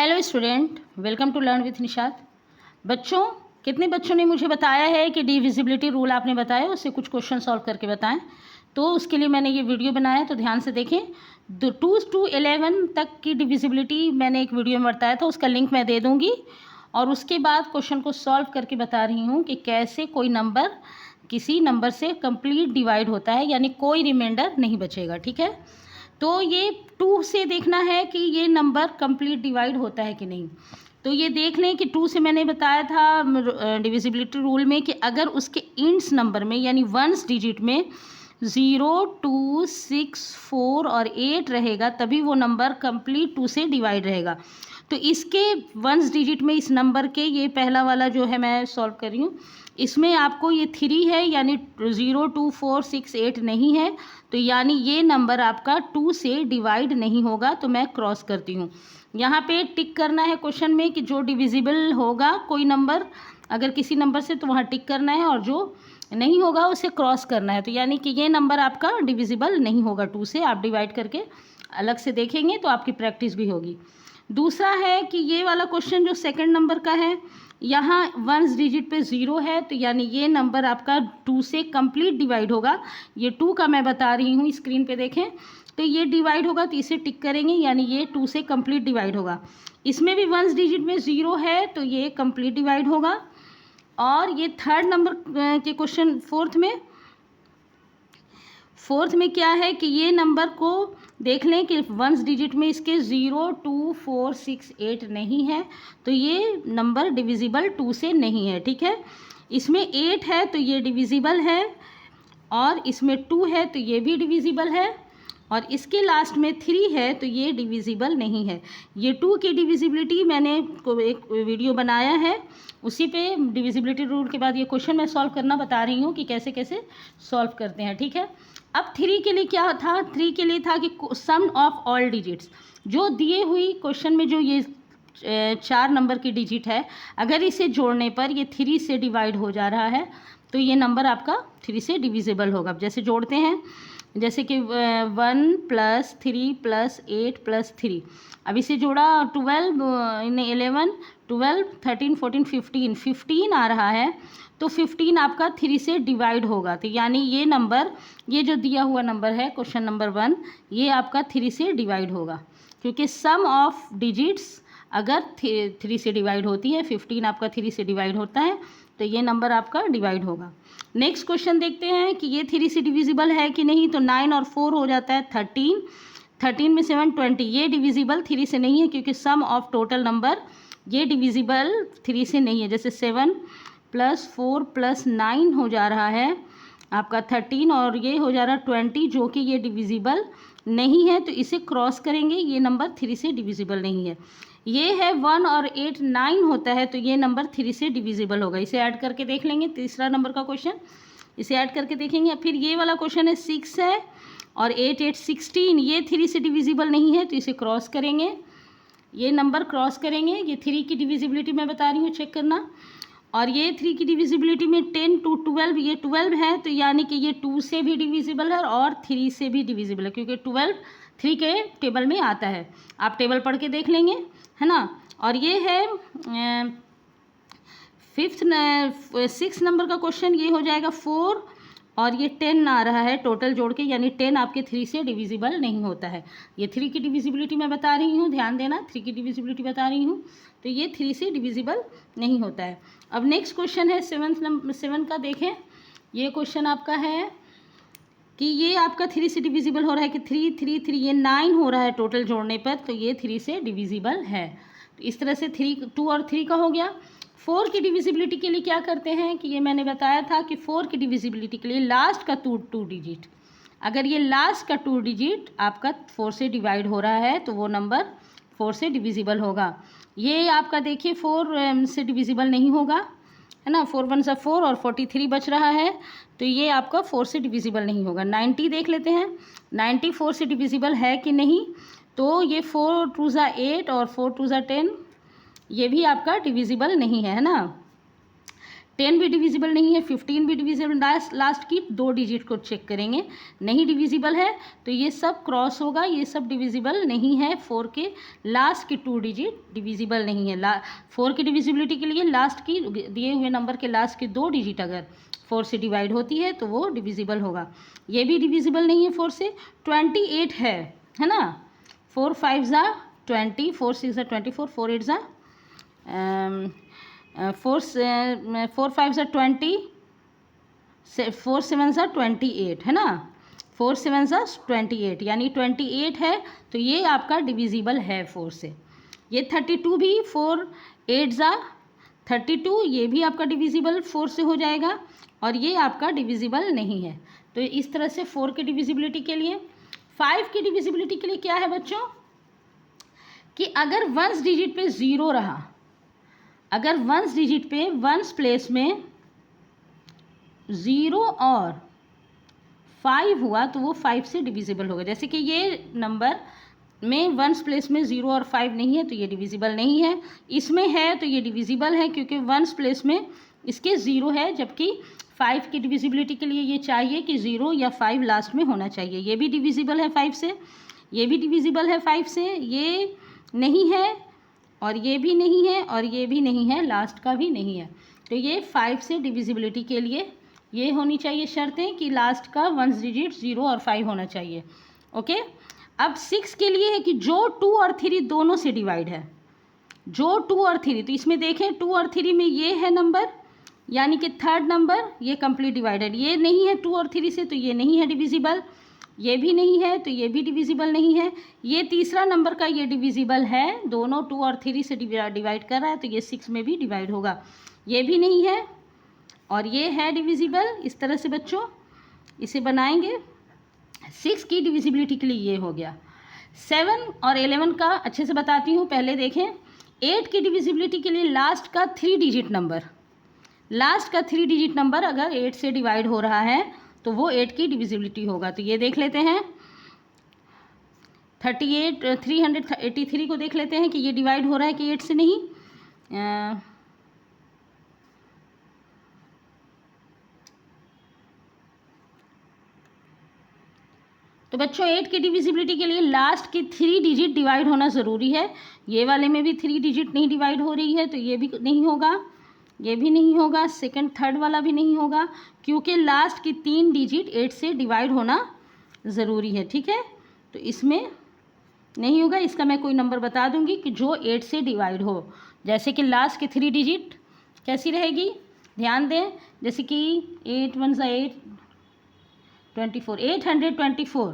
Hello student, welcome to learn with Nishat. बच्चों, कितने बच्चों ने मुझे बताया है कि डिविजिबिलिटी रूल आपने बताया, उससे कुछ क्वेश्चन सॉल्व करके बताएं। तो उसके लिए मैंने ये वीडियो बनाया, तो ध्यान से देखें। 2 to 11 तक की डिविजिबिलिटी मैंने एक वीडियो में बताया था, उसका लिंक मैं दे दूँगी। और उसके बाद क्वेश्चन को सॉल्व करके बता रही हूँ कि कैसे कोई नंबर किसी नंबर से कंप्लीट डिवाइड होता है, यानी कोई रिमाइंडर नहीं बचेगा। ठीक है, तो ये 2 से देखना है कि ये नंबर कंप्लीट डिवाइड होता है कि नहीं। तो ये देख लें कि 2 से मैंने बताया था डिविजिबिलिटी रूल में कि अगर उसके इंड्स नंबर में यानी वंस डिजिट में 0, 2, 6, 4 और 8 रहेगा, तभी वो नंबर कंप्लीट 2 से डिवाइड रहेगा। तो इसके वंस डिजिट में इस नंबर के ये पहला वाला जो है मैं सॉल्व कर रही हूँ, इसमें आपको ये 3 है, यानी 0, 2, 4, 6, 8 नहीं है, तो यानी ये नंबर आपका 2 से डिवाइड नहीं होगा। तो मैं क्रॉस करती हूँ, यहाँ पे टिक करना है क्वेश्चन में कि जो डिविजिबल होगा कोई नंबर अगर किसी नंबर से, तो वहाँ टिक करना है, और जो नहीं होगा उसे क्रॉस करना है। तो यानी कि ये नंबर आपका डिविजिबल नहीं होगा 2 से। आप डिवाइड करके अलग से देखेंगे तो आपकी प्रैक्टिस भी होगी। दूसरा है कि ये वाला क्वेश्चन जो सेकंड नंबर का है, यहाँ वंस डिजिट पे 0 है, तो यानी ये नंबर आपका 2 से कंप्लीट डिवाइड होगा। ये 2 का मैं बता रही हूँ, स्क्रीन पे देखें, तो ये डिवाइड होगा, तो इसे टिक करेंगे, यानी ये 2 से कंप्लीट डिवाइड होगा। इसमें भी वंस डिजिट में 0 है, तो ये कंप्लीट डिवाइड होगा। और ये थर्ड नंबर के क्वेश्चन फोर्थ में क्या है कि ये नंबर को देख लें कि वंस डिजिट में इसके 0, 2, 4, 6, 8 नहीं है, तो ये नंबर डिविजिबल 2 से नहीं है। ठीक है, इसमें 8 है तो ये डिविजिबल है, और इसमें 2 है तो ये भी डिविजिबल है, और इसके लास्ट में 3 है तो ये डिविजिबल नहीं है। ये 2 की डिविजिबिलिटी मैंने एक वीडियो बनाया है, उसी पे डिविजिबिलिटी रूल के बाद ये क्वेश्चन मैं सॉल्व करना बता रही हूँ कि कैसे कैसे सॉल्व करते हैं। ठीक है, अब 3 के लिए क्या था? 3 के लिए था कि सम ऑफ ऑल डिजिट्स, जो दिए हुई क्वेश्चन में जो ये 4 नंबर की डिजिट है, अगर इसे जोड़ने पर ये 3 से डिवाइड हो जा रहा है, तो ये नंबर आपका 3 से डिविजिबल होगा। जैसे जोड़ते हैं, जैसे कि 1 + 3 + 8 + 3, अब इसे जोड़ा 12 11 12 13 14 15 आ रहा है, तो 15 आपका 3 से डिवाइड होगा। तो यानी ये नंबर, ये जो दिया हुआ नंबर है क्वेश्चन नंबर 1, ये आपका 3 से डिवाइड होगा, क्योंकि सम ऑफ डिजिट्स अगर 3 से डिवाइड होती है, 15 आपका 3 से डिवाइड होता है, तो ये नंबर आपका डिवाइड होगा। नेक्स्ट क्वेश्चन देखते हैं कि ये 3 से डिविजिबल है कि नहीं। तो 9 और 4 हो जाता है 13, 13 में 7 20, ये डिविजिबल 3 से नहीं है, क्योंकि सम ऑफ टोटल नंबर ये डिविजिबल 3 से नहीं है। जैसे 7 + 4 + 9 हो जा रहा है आपका 13, और ये हो जा रहा है 20, जो कि ये डिविजिबल नहीं है, तो इसे क्रॉस करेंगे, ये नंबर 3 से डिविजिबल नहीं है। ये है 1 और 8 9 होता है, तो ये नंबर 3 से डिविजिबल होगा। इसे ऐड करके देख लेंगे, तीसरा नंबर का क्वेश्चन, इसे ऐड करके देखेंगे। फिर ये वाला क्वेश्चन है 6 है, और 8 8 16, ये 3 से डिविजिबल नहीं है, तो इसे क्रॉस करेंगे, ये नंबर क्रॉस करेंगे। ये 3 की डिविजिबिलिटी मैं बता रही हूँ, चेक करना। और ये 3 की डिविजिबिलिटी में 10 to 12, ये 12 है, तो यानी कि ये 2 से भी डिविजिबल है और 3 से भी डिविजिबल है, क्योंकि 12 3 के टेबल में आता है। आप टेबल पढ़ के देख लेंगे, है ना। और ये है 6 नंबर का क्वेश्चन, ये हो जाएगा 4, और ये 10 आ रहा है टोटल जोड़ के, यानी 10 आपके 3 से डिविजिबल नहीं होता है। ये 3 की डिविजिबिलिटी मैं बता रही हूँ, ध्यान देना, 3 की डिविजिबिलिटी बता रही हूँ, तो ये 3 से डिविजिबल नहीं होता है। अब नेक्स्ट क्वेश्चन है 7 का, देखें। ये क्वेश्चन आपका है कि ये आपका 3 से डिविजिबल हो रहा है कि 3 3 3, ये 9 हो रहा है टोटल जोड़ने पर, तो ये 3 से डिविजिबल है। तो इस तरह से 3 2 और 3 का हो गया। 4 की डिविजिबिलिटी के लिए क्या करते हैं कि ये मैंने बताया था कि 4 की डिविजिबिलिटी के लिए लास्ट का 2 डिजिट, अगर ये लास्ट का 2 डिजिट आपका 4 से डिवाइड हो रहा है, तो वो नंबर 4 से डिविजिबल होगा। ये आपका देखिए 4 से डिविजिबल नहीं होगा, है ना। 4 1 4 और 43 बच रहा है, तो ये आपका 4 से डिविजिबल नहीं होगा। 90 देख लेते हैं, 90 4 से डिविजिबल है कि नहीं। तो ये 4 2 8 और 4 2 10, ये भी आपका डिविजिबल नहीं है ना। 10 भी डिविजिबल नहीं है, 15 भी डिविजिबल, लास्ट की 2 डिजिट को चेक करेंगे, नहीं डिविजिबल है, तो ये सब क्रॉस होगा, ये सब डिविजिबल नहीं है। 4 के लास्ट की 2 डिजिट डिविजिबल नहीं है। 4 की डिविजिबिलिटी के लिए लास्ट की दिए हुए नंबर के लास्ट की 2 डिजिट अगर 4 से डिवाइड होती है तो वो डिविजिबल होगा। ये भी डिविजिबल नहीं है 4 से। 28 है ना, 4 5 ज़ा 20, 4 6 ज़ा 24, 4 8 ज़ा 4 5 ज़ा 20, 4 7 ज़ा 28 है ना, 4 7 ज़ा 28, यानी 28 है, तो ये आपका डिविजिबल है 4 से। ये 32 भी 4 8 ज़ा 32, ये भी आपका डिविजिबल 4 से हो जाएगा, और ये आपका डिविजिबल नहीं है। तो इस तरह से 4 की डिविजिबिलिटी के लिए। 5 की डिविजिबिलिटी के लिए क्या है बच्चों, कि अगर वंस डिजिट पे 0 रहा, अगर वंस डिजिट पे वंस प्लेस में 0 और 5 हुआ तो वो 5 से डिविजिबल होगा। जैसे कि ये नंबर में वंस प्लेस में 0 और 5 नहीं है तो ये डिविजिबल नहीं है, इसमें है तो ये डिविजिबल है, क्योंकि वंस प्लेस में इसके 0 है, जबकि 5 की डिविजिबिलिटी के लिए ये चाहिए कि 0 या 5 लास्ट में होना चाहिए। ये भी डिविजिबल है 5 से, ये भी डिविजिबल है 5 से, ये नहीं है, और ये भी नहीं है, और ये भी नहीं है, लास्ट का भी नहीं है। तो ये 5 से डिविजिबिलिटी के लिए ये होनी चाहिए शर्तें कि लास्ट का वंस डिजिट 0 और 5 होना चाहिए। ओके, अब 6 के लिए है कि जो 2 और 3 दोनों से डिवाइड है, जो 2 और 3, तो इसमें देखें 2 और 3 में ये है नंबर, यानी कि थर्ड नंबर, ये कंप्लीट डिवाइडेड, ये नहीं है 2 और 3 से, तो ये नहीं है डिविजिबल, ये भी नहीं है तो ये भी डिविजिबल नहीं है। ये तीसरा नंबर का ये डिविजिबल है, दोनों 2 और 3 से डिवाइड कर रहा है, तो ये 6 में भी डिवाइड होगा। ये भी नहीं है और ये है डिविजिबल। इस तरह से बच्चों इसे बनाएंगे। 6 की डिविजिबिलिटी के लिए ये हो गया। 7 और 11 का अच्छे से बताती हूँ, पहले देखें। 8 की डिविजिबिलिटी के लिए लास्ट का 3 डिजिट नंबर, लास्ट का 3 डिजिट नंबर अगर 8 से डिवाइड हो रहा है तो वो 8 की डिविजिबिलिटी होगा। तो ये देख लेते हैं 383 को देख लेते हैं कि ये डिवाइड हो रहा है कि 8 से नहीं। तो बच्चों 8 की डिविजिबिलिटी के लिए लास्ट की 3 डिजिट डिवाइड होना ज़रूरी है। ये वाले में भी 3 डिजिट नहीं डिवाइड हो रही है तो ये भी नहीं होगा, ये भी नहीं होगा, सेकंड थर्ड वाला भी नहीं होगा, क्योंकि लास्ट की 3 डिजिट 8 से डिवाइड होना ज़रूरी है। ठीक है, तो इसमें नहीं होगा। इसका मैं कोई नंबर बता दूंगी कि जो 8 से डिवाइड हो, जैसे कि लास्ट की 3 डिजिट कैसी रहेगी, ध्यान दें। जैसे कि 8 1 8 24, 824,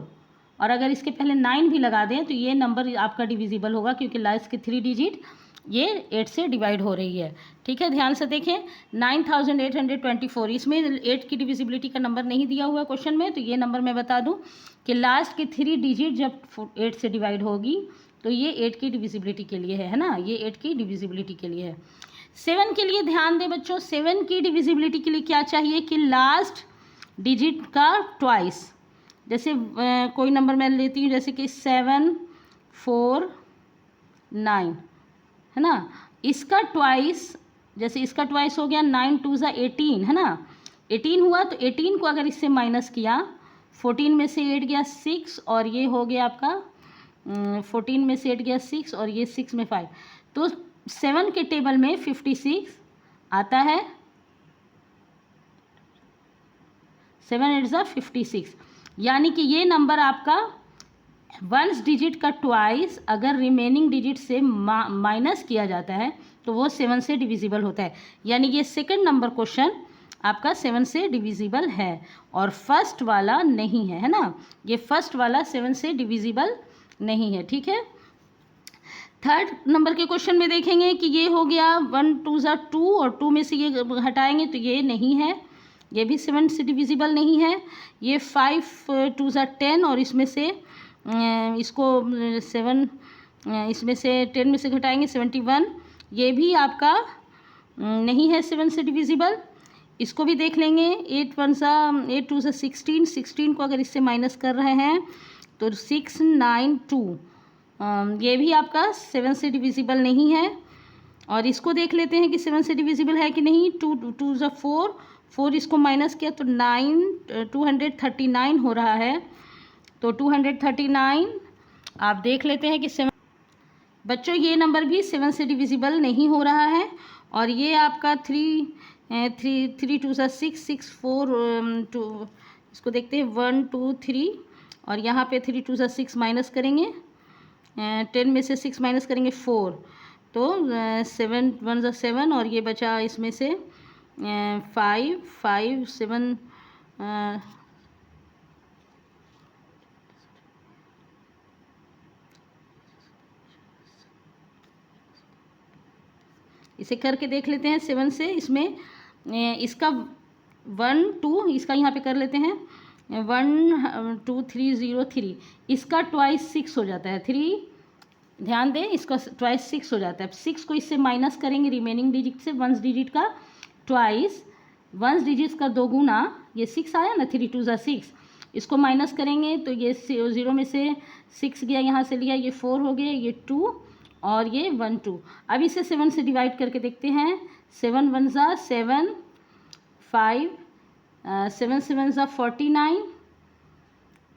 और अगर इसके पहले 9 भी लगा दें तो ये नंबर आपका डिविजिबल होगा, क्योंकि लास्ट की 3 डिजिट ये 8 से डिवाइड हो रही है। ठीक है, ध्यान से देखें 9824, इसमें 8 की डिविजिबिलिटी का नंबर नहीं दिया हुआ क्वेश्चन में, तो ये नंबर मैं बता दूं कि लास्ट की 3 डिजिट जब 8 से डिवाइड होगी तो ये 8 की डिविजिबिलिटी के लिए है ना, ये 8 की डिविजिबिलिटी के लिए है। 7 के लिए ध्यान दें बच्चों, 7 की डिविजिबिलिटी के लिए क्या चाहिए कि लास्ट डिजिट का ट्वाइस। जैसे कोई नंबर मैं लेती हूँ, जैसे कि 7 4 9 है ना, इसका ट्वाइस, जैसे इसका ट्वाइस हो गया 9 2 ज़ा 18 है ना, 18 हुआ, तो 18 को अगर इससे माइनस किया, 14 में से 8 गया 6, और ये हो गया आपका 14 में से 8 गया 6, और ये 6 में 5, तो 7 के टेबल में 56 आता है। 7 8 ज़ा 56, यानी कि ये नंबर आपका वंस डिजिट का ट्वाइस अगर रिमेनिंग डिजिट से माइनस किया जाता है तो वो 7 से डिविजिबल होता है। यानी ये सेकंड नंबर क्वेश्चन आपका 7 से डिविजिबल है और फर्स्ट वाला नहीं है ना, ये फर्स्ट वाला 7 से डिविजिबल नहीं है। ठीक है, थर्ड नंबर के क्वेश्चन में देखेंगे कि ये हो गया 1 2 ज़ा 2, और 2 में से ये हटाएंगे तो ये नहीं है, ये भी 7 से डिविजिबल नहीं है। ये 5 2 ज़ा 10, और इसमें से इसको 7, इसमें से 10 में से घटाएंगे 71, ये भी आपका नहीं है 7 से डिविजिबल। इसको भी देख लेंगे, 8 2 ज़ा 16, 16 को अगर इससे माइनस कर रहे हैं तो 6 9 2, ये भी आपका 7 से डिविजिबल नहीं है। और इसको देख लेते हैं कि 7 से डिविजिबल है कि नहीं। 2 ज़ा 4, 4 इसको माइनस किया तो 239 हो रहा है। तो 239 आप देख लेते हैं कि 7, बच्चों ये नंबर भी 7 से डिविजिबल नहीं हो रहा है। और ये आपका 3 2 ज़ा 6, 6 4 2, इसको देखते हैं 1 2 3, और यहाँ पे 3 2 ज़ा 6 माइनस करेंगे, 10 में से 6 माइनस करेंगे 4, तो 7 1 ज़ा 7, और ये बचा इसमें से 5 5 7, इसे करके देख लेते हैं 7 से। इसमें इसका 1 2, इसका यहाँ पे कर लेते हैं 1 2 3 0 3, इसका ट्वाइस 6 हो जाता है। 3 ध्यान दें, इसका ट्वाइस 6 हो जाता है। 6 को इससे माइनस करेंगे रिमेनिंग डिजिट से, वंस डिजिट का ट्वाइस, वंस डिजिट का 2 गुना, ये 6 आया ना, 3 2 ज़ा 6, इसको माइनस करेंगे तो ये 0 में से 6 गया, यहाँ से लिया, ये 4 हो गया, ये 2 और ये 1 2। अब इसे 7 से डिवाइड करके देखते हैं। 7 1 ज़ा 7, 5 7 7 ज़ा 49,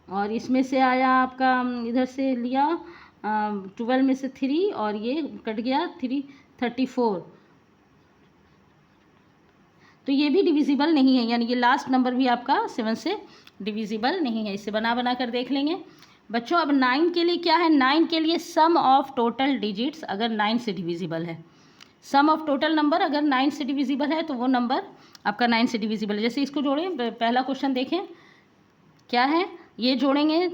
और इसमें से आया आपका, इधर से लिया 12 में से 3, और ये कट गया 3 34, तो ये भी डिविजिबल नहीं है, यानी ये लास्ट नंबर भी आपका 7 से डिविजिबल नहीं है। इसे बना बना कर देख लेंगे बच्चों। अब 9 के लिए क्या है, 9 के लिए सम ऑफ टोटल डिजिट्स अगर 9 से डिविजिबल है, सम ऑफ टोटल नंबर अगर 9 से डिविजिबल है तो वो नंबर आपका 9 से डिविजिबल है। जैसे इसको जोड़ें, पहला क्वेश्चन देखें क्या है, ये जोड़ेंगे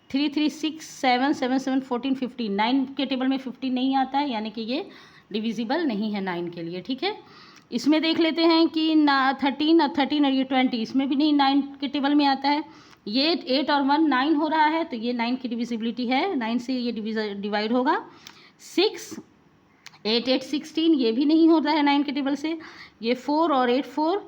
3 3 6 7 7 7 14 15, 9 के टेबल में 15 नहीं आता है, यानी कि ये डिविजिबल नहीं है 9 के लिए, ठीक है। इसमें देख लेते हैं कि 13 और ये 20, इसमें भी नहीं 9 के टेबल में आता है। ये 8 और 1 9 हो रहा है, तो ये 9 की डिविजिबिलिटी है, 9 से ये डिवाइड होगा। 6 8 8 16, ये भी नहीं हो रहा है 9 के टेबल से। ये 4 और 8 4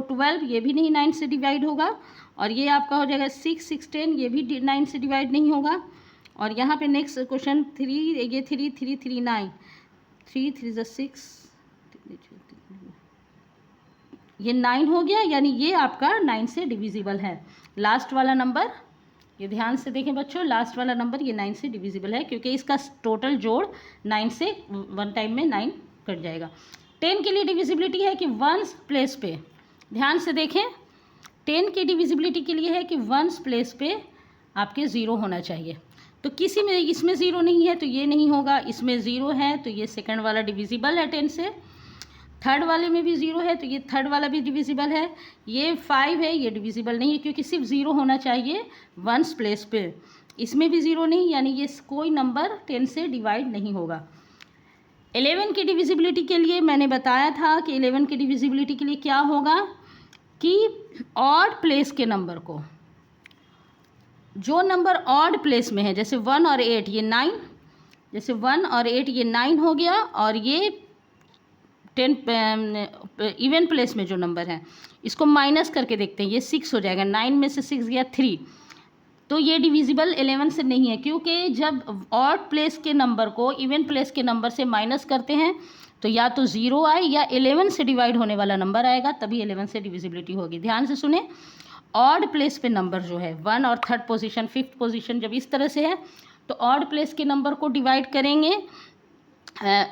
12, ये भी नहीं 9 से डिवाइड होगा। और ये आपका हो जाएगा 6 6 10, ये भी 9 से डिवाइड नहीं होगा। और यहाँ पे नेक्स्ट क्वेश्चन 3, ये 3 3 3 9, 3 3 ज़ा 6, ये 9 हो गया, यानी ये आपका 9 से डिविजिबल है। लास्ट वाला नंबर, ये ध्यान से देखें बच्चों, लास्ट वाला नंबर ये 9 से डिविजिबल है, क्योंकि इसका टोटल जोड़ 9 से वन टाइम में 9 कट जाएगा। 10 के लिए डिविजिबिलिटी है कि वंस प्लेस पे, ध्यान से देखें, 10 की डिविजिबिलिटी के लिए है कि वंस प्लेस पे आपके 0 होना चाहिए। तो किसी में इसमें 0 नहीं है तो ये नहीं होगा, इसमें 0 है तो ये सेकंड वाला डिविजिबल है 10 से। थर्ड वाले में भी 0 है तो ये थर्ड वाला भी डिविजिबल है। ये 5 है, ये डिविजिबल नहीं है, क्योंकि सिर्फ 0 होना चाहिए वंस प्लेस पे। इसमें भी 0 नहीं, यानी ये कोई नंबर 10 से डिवाइड नहीं होगा। 11 की डिविजिबिलिटी के लिए मैंने बताया था कि 11 की डिविजिबिलिटी के लिए क्या होगा कि ऑड प्लेस के नंबर को, जो नंबर ऑड प्लेस में है, जैसे 1 और 8 ये 9, जैसे 1 और 8 ये 9 हो गया, और ये 10 इवन प्लेस में जो नंबर है इसको माइनस करके देखते हैं, ये 6 हो जाएगा, 9 में से 6 गया 3, तो ये डिविजिबल 11 से नहीं है, क्योंकि जब ऑड प्लेस के नंबर को इवन प्लेस के नंबर से माइनस करते हैं तो या तो 0 आए या 11 से डिवाइड होने वाला नंबर आएगा, तभी 11 से डिविजिबिलिटी होगी। ध्यान से सुने, ऑड प्लेस पे नंबर जो है 1 और 3rd पोजीशन 5th पोजीशन जब इस तरह से है तो ऑड प्लेस के नंबर को डिवाइड करेंगे,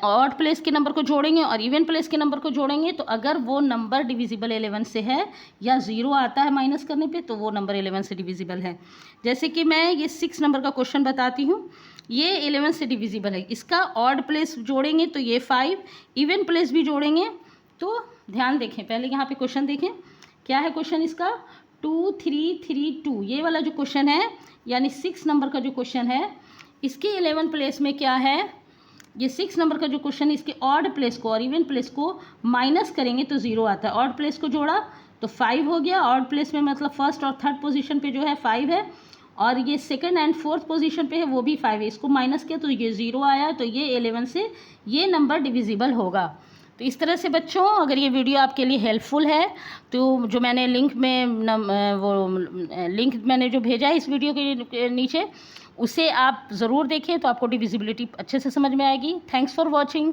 ऑड प्लेस के नंबर को जोड़ेंगे और इवन प्लेस के नंबर को जोड़ेंगे, तो अगर वो नंबर डिविजिबल 11 से है या 0 आता है माइनस करने पे तो वो नंबर 11 से डिविजिबल है। जैसे कि मैं ये 6 नंबर का क्वेश्चन बताती हूँ, ये 11 से डिविजिबल है, इसका ऑड प्लेस जोड़ेंगे तो ये 5, इवन प्लेस भी जोड़ेंगे तो ध्यान देखें, पहले यहाँ पे क्वेश्चन देखें क्या है क्वेश्चन इसका, 2 3 3 2, ये वाला जो क्वेश्चन है यानी 6 नंबर का जो क्वेश्चन है इसके 11 प्लेस में क्या है, ये 6 नंबर का जो क्वेश्चन इसके ऑड प्लेस को और इवन प्लेस को माइनस करेंगे तो 0 आता है, ऑड प्लेस को जोड़ा तो 5 हो गया, ऑड प्लेस में मतलब 1st और 3rd पोजीशन पे जो है 5 है, और ये 2nd एंड 4th पोजीशन पे है वो भी 5 है, इसको माइनस किया तो ये 0 आया, तो ये 11 से ये नंबर डिविजिबल होगा। तो इस तरह से बच्चों, अगर ये वीडियो आपके लिए हेल्पफुल है तो जो मैंने लिंक में वो लिंक मैंने जो भेजा है इस वीडियो के नीचे, उसे आप ज़रूर देखें, तो आपको डिविजिबिलिटी अच्छे से समझ में आएगी। Thanks for watching.